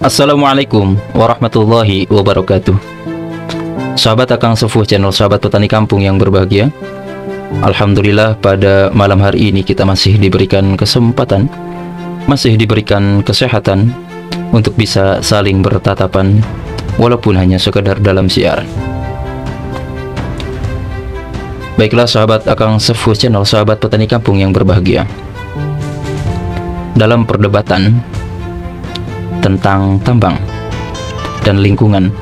Assalamualaikum warahmatullahi wabarakatuh. Sahabat Akang Sepuh channel sahabat petani kampung yang berbahagia. Alhamdulillah pada malam hari ini kita masih diberikan kesempatan, masih diberikan kesehatan untuk bisa saling bertatapan walaupun hanya sekedar dalam siaran. Baiklah sahabat Akang Sepuh channel sahabat petani kampung yang berbahagia. Dalam perdebatan tentang tambang dan lingkungan,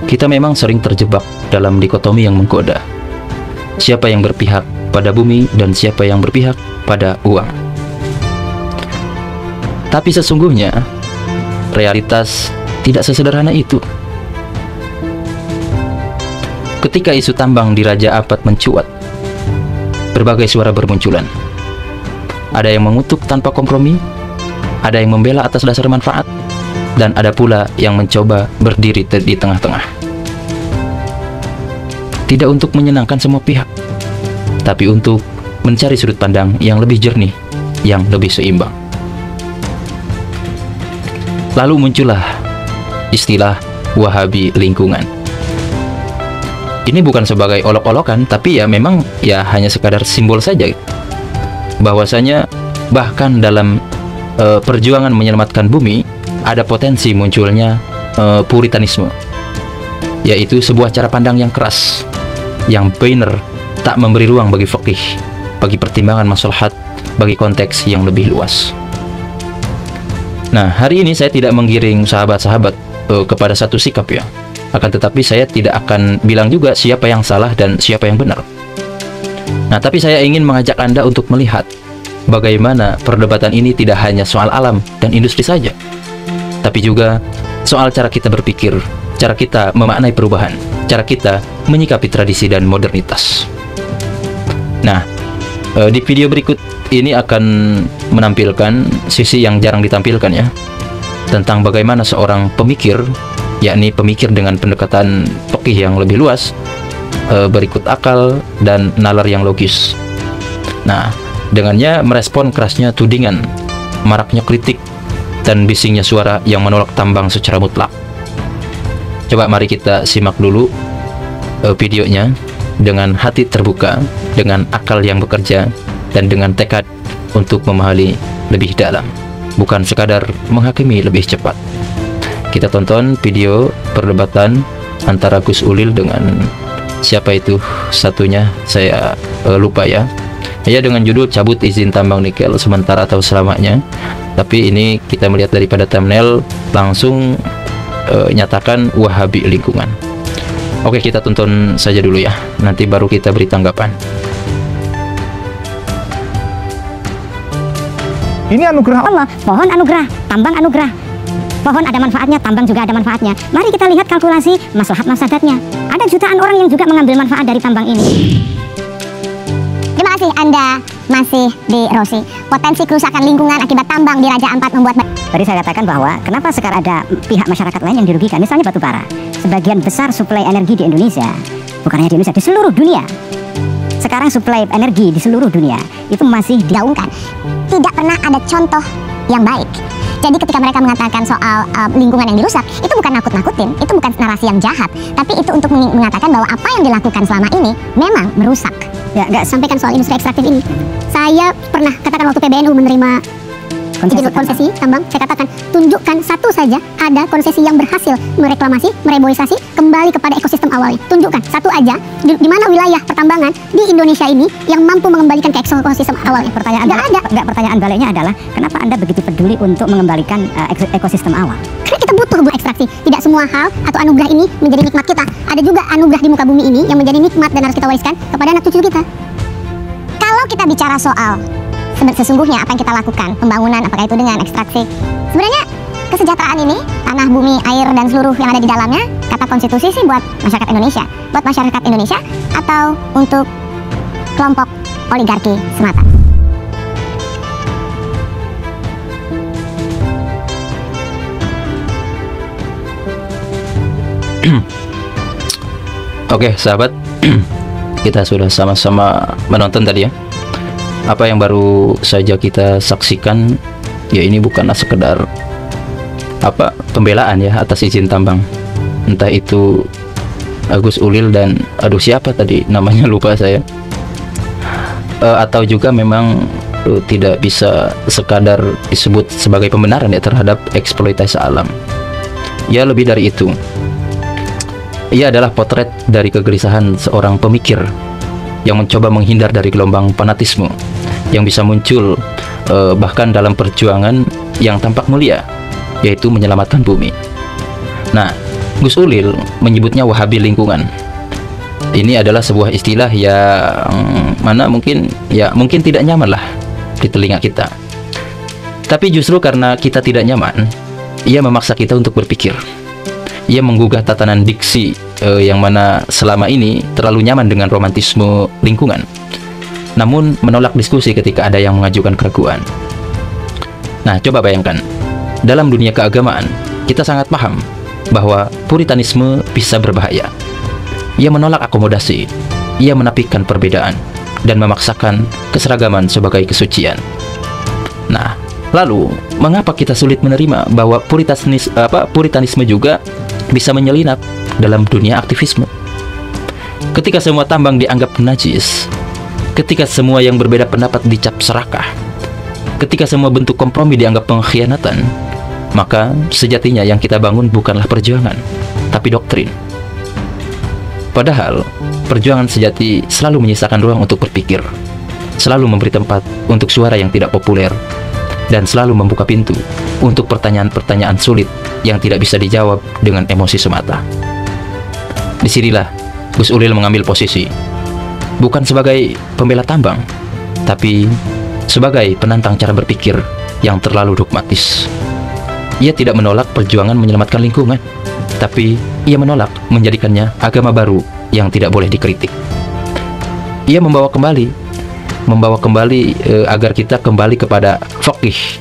kita memang sering terjebak dalam dikotomi yang menggoda. Siapa yang berpihak pada bumi dan siapa yang berpihak pada uang. Tapi sesungguhnya realitas tidak sesederhana itu. Ketika isu tambang di Raja Ampat mencuat, berbagai suara bermunculan. Ada yang mengutuk tanpa kompromi, ada yang membela atas dasar manfaat, dan ada pula yang mencoba berdiri di tengah-tengah. Tidak untuk menyenangkan semua pihak, tapi untuk mencari sudut pandang yang lebih jernih, yang lebih seimbang. Lalu muncullah istilah Wahabi lingkungan. Ini bukan sebagai olok-olokan, tapi ya memang ya hanya sekadar simbol saja. Bahwasanya bahkan dalam perjuangan menyelamatkan bumi ada potensi munculnya puritanisme, yaitu sebuah cara pandang yang keras, yang benar, tak memberi ruang bagi fikih, bagi pertimbangan maslahat, bagi konteks yang lebih luas. Nah, hari ini saya tidak menggiring sahabat-sahabat kepada satu sikap ya, akan tetapi saya tidak akan bilang juga siapa yang salah dan siapa yang benar. Nah, tapi saya ingin mengajak Anda untuk melihat bagaimana perdebatan ini tidak hanya soal alam dan industri saja, tapi juga soal cara kita berpikir, cara kita memaknai perubahan, cara kita menyikapi tradisi dan modernitas. Nah, di video berikut ini akan menampilkan sisi yang jarang ditampilkan ya, tentang bagaimana seorang pemikir, yakni pemikir dengan pendekatan fikih yang lebih luas, berikut akal dan nalar yang logis. Nah, dengannya merespon kerasnya tudingan, maraknya kritik, dan bisingnya suara yang menolak tambang secara mutlak. Coba mari kita simak dulu videonya dengan hati terbuka, dengan akal yang bekerja, dan dengan tekad untuk memahami lebih dalam, bukan sekadar menghakimi lebih cepat. Kita tonton video perdebatan antara Gus Ulil dengan siapa itu satunya, saya lupa ya. Ya, dengan judul cabut izin tambang nikel sementara atau selamanya. Tapi ini kita melihat daripada thumbnail langsung nyatakan Wahabi lingkungan. Oke, kita tonton saja dulu ya, nanti baru kita beri tanggapan. Ini anugerah Allah, pohon anugerah, tambang anugerah. Pohon ada manfaatnya, tambang juga ada manfaatnya. Mari kita lihat kalkulasi maslahat mafsadatnya. Ada jutaan orang yang juga mengambil manfaat dari tambang ini. Terima kasih Anda masih di Rosi. Potensi kerusakan lingkungan akibat tambang di Raja Ampat membuat... Tadi saya katakan bahwa kenapa sekarang ada pihak masyarakat lain yang dirugikan, misalnya batu bara. Sebagian besar suplai energi di Indonesia, bukan hanya di Indonesia, di seluruh dunia. Sekarang suplai energi di seluruh dunia itu masih digaungkan. Tidak pernah ada contoh yang baik. Jadi ketika mereka mengatakan soal lingkungan yang dirusak, itu bukan nakut-nakutin, itu bukan narasi yang jahat, tapi itu untuk mengatakan bahwa apa yang dilakukan selama ini memang merusak. Ya, nggak sampaikan soal industri ekstraktif ini. Saya pernah katakan waktu PBNU menerima konsesi tambang, saya katakan tunjukkan satu saja ada konsesi yang berhasil mereklamasi, mereboisasi kembali kepada ekosistem awalnya. Tunjukkan satu aja di mana wilayah pertambangan di Indonesia ini yang mampu mengembalikan ke ekosistem awalnya. Pertanyaan baliknya adalah kenapa Anda begitu peduli untuk mengembalikan ekosistem awal? Karena kita butuh ekstraksi. Tidak semua hal atau anugerah ini menjadi nikmat kita. Ada juga anugerah di muka bumi ini yang menjadi nikmat dan harus kita wariskan kepada anak cucu kita. Kalau kita bicara soal sesungguhnya apa yang kita lakukan, pembangunan, apakah itu dengan ekstraksi, sebenarnya kesejahteraan ini, tanah, bumi, air, dan seluruh yang ada di dalamnya, kata konstitusi sih buat masyarakat Indonesia. Buat masyarakat Indonesia atau untuk kelompok oligarki semata. Oke sahabat, kita sudah sama-sama menonton tadi ya. Apa yang baru saja kita saksikan, ya ini bukanlah sekedar pembelaan ya atas izin tambang, entah itu Gus Ulil dan aduh siapa tadi namanya lupa saya, atau juga memang tidak bisa sekadar disebut sebagai pembenaran ya terhadap eksploitasi alam. Ya lebih dari itu, ia adalah potret dari kegelisahan seorang pemikir yang mencoba menghindar dari gelombang fanatisme yang bisa muncul bahkan dalam perjuangan yang tampak mulia, yaitu menyelamatkan bumi. Nah, Gus Ulil menyebutnya Wahabi lingkungan. Ini adalah sebuah istilah yang mana mungkin tidak nyaman lah di telinga kita. Tapi justru karena kita tidak nyaman, ia memaksa kita untuk berpikir. Ia menggugah tatanan diksi yang mana selama ini terlalu nyaman dengan romantisme lingkungan, namun menolak diskusi ketika ada yang mengajukan keraguan. Nah, coba bayangkan, dalam dunia keagamaan, kita sangat paham bahwa puritanisme bisa berbahaya. Ia menolak akomodasi, ia menafikan perbedaan, dan memaksakan keseragaman sebagai kesucian. Nah, lalu, mengapa kita sulit menerima bahwa puritanisme juga bisa menyelinap dalam dunia aktivisme? Ketika semua tambang dianggap najis, ketika semua yang berbeda pendapat dicap serakah, ketika semua bentuk kompromi dianggap pengkhianatan, maka sejatinya yang kita bangun bukanlah perjuangan, tapi doktrin. Padahal, perjuangan sejati selalu menyisakan ruang untuk berpikir, selalu memberi tempat untuk suara yang tidak populer, dan selalu membuka pintu untuk pertanyaan-pertanyaan sulit yang tidak bisa dijawab dengan emosi semata. Disinilah Gus Ulil mengambil posisi, bukan sebagai pembela tambang, tapi sebagai penantang cara berpikir yang terlalu dogmatis. Ia tidak menolak perjuangan menyelamatkan lingkungan, tapi ia menolak menjadikannya agama baru yang tidak boleh dikritik. Ia membawa kembali agar kita kembali kepada faqih,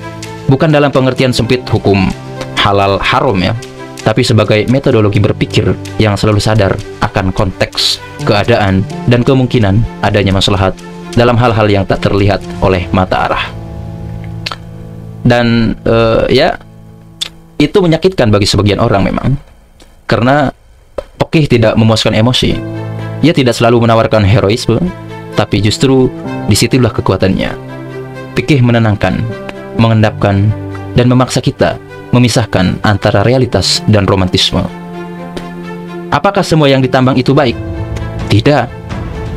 bukan dalam pengertian sempit hukum halal haram ya, tapi sebagai metodologi berpikir yang selalu sadar akan konteks, keadaan, dan kemungkinan adanya maslahat dalam hal-hal yang tak terlihat oleh mata arah. Dan ya, itu menyakitkan bagi sebagian orang memang, karena faqih tidak memuaskan emosi. Ia tidak selalu menawarkan heroisme, tapi justru disitulah kekuatannya. Fikih menenangkan, mengendapkan, dan memaksa kita memisahkan antara realitas dan romantisme. Apakah semua yang ditambang itu baik? Tidak.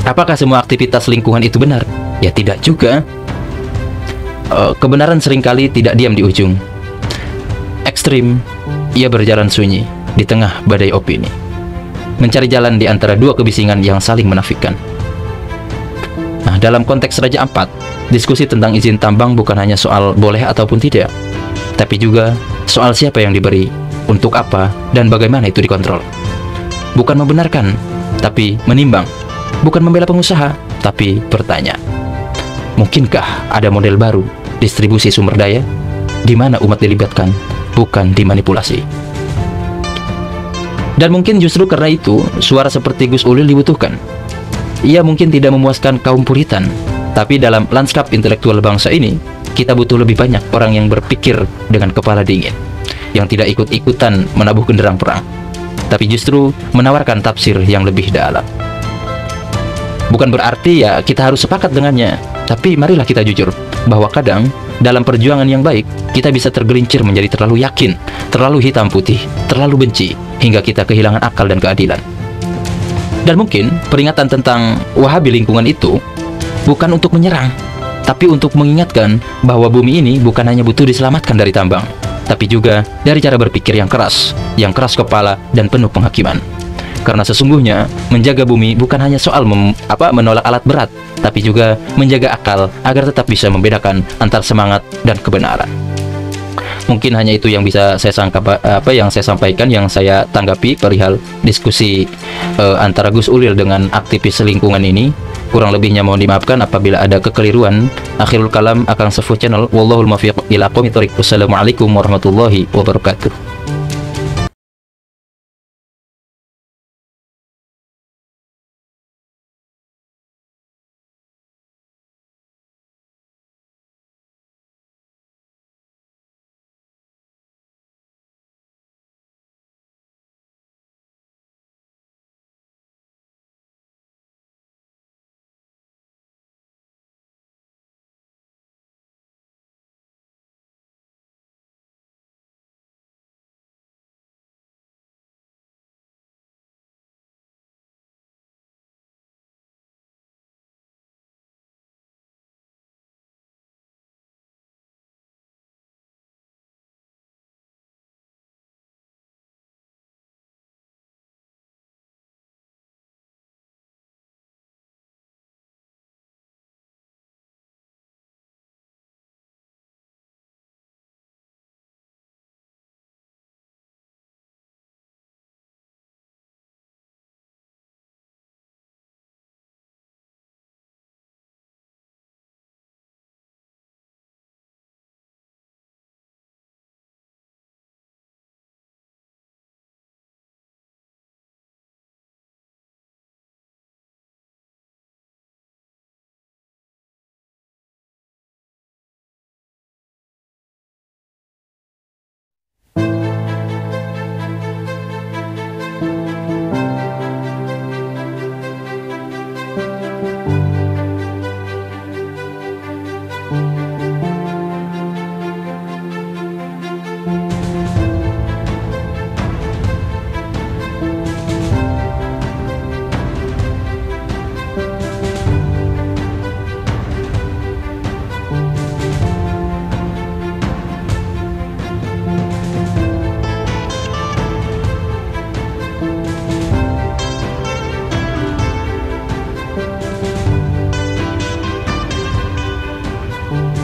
Apakah semua aktivitas lingkungan itu benar? Ya tidak juga. Kebenaran seringkali tidak diam di ujung. Ekstrim, ia berjalan sunyi di tengah badai opini, mencari jalan di antara dua kebisingan yang saling menafikan. Nah, dalam konteks Raja Ampat, diskusi tentang izin tambang bukan hanya soal boleh ataupun tidak, tapi juga soal siapa yang diberi, untuk apa, dan bagaimana itu dikontrol. Bukan membenarkan, tapi menimbang. Bukan membela pengusaha, tapi bertanya. Mungkinkah ada model baru distribusi sumber daya, di mana umat dilibatkan, bukan dimanipulasi? Dan mungkin justru karena itu, suara seperti Gus Ulil dibutuhkan. Ia mungkin tidak memuaskan kaum puritan, tapi dalam lanskap intelektual bangsa ini, kita butuh lebih banyak orang yang berpikir dengan kepala dingin, yang tidak ikut-ikutan menabuh genderang perang, tapi justru menawarkan tafsir yang lebih dalam. Bukan berarti ya kita harus sepakat dengannya, tapi marilah kita jujur bahwa kadang dalam perjuangan yang baik, kita bisa tergelincir menjadi terlalu yakin, terlalu hitam putih, terlalu benci, hingga kita kehilangan akal dan keadilan. Dan mungkin peringatan tentang Wahabi lingkungan itu bukan untuk menyerang, tapi untuk mengingatkan bahwa bumi ini bukan hanya butuh diselamatkan dari tambang, tapi juga dari cara berpikir yang keras kepala dan penuh penghakiman. Karena sesungguhnya menjaga bumi bukan hanya soal menolak alat berat, tapi juga menjaga akal agar tetap bisa membedakan antar semangat dan kebenaran. Mungkin hanya itu yang bisa saya sampaikan, yang saya tanggapi perihal diskusi antara Gus Ulil dengan aktivis lingkungan ini. Kurang lebihnya mohon dimaafkan apabila ada kekeliruan. Akhirul kalam, Akang Sefu Channel. Wallahul muwaffiq ila aqwamit thoriq. Wassalamualaikum warahmatullahi wabarakatuh.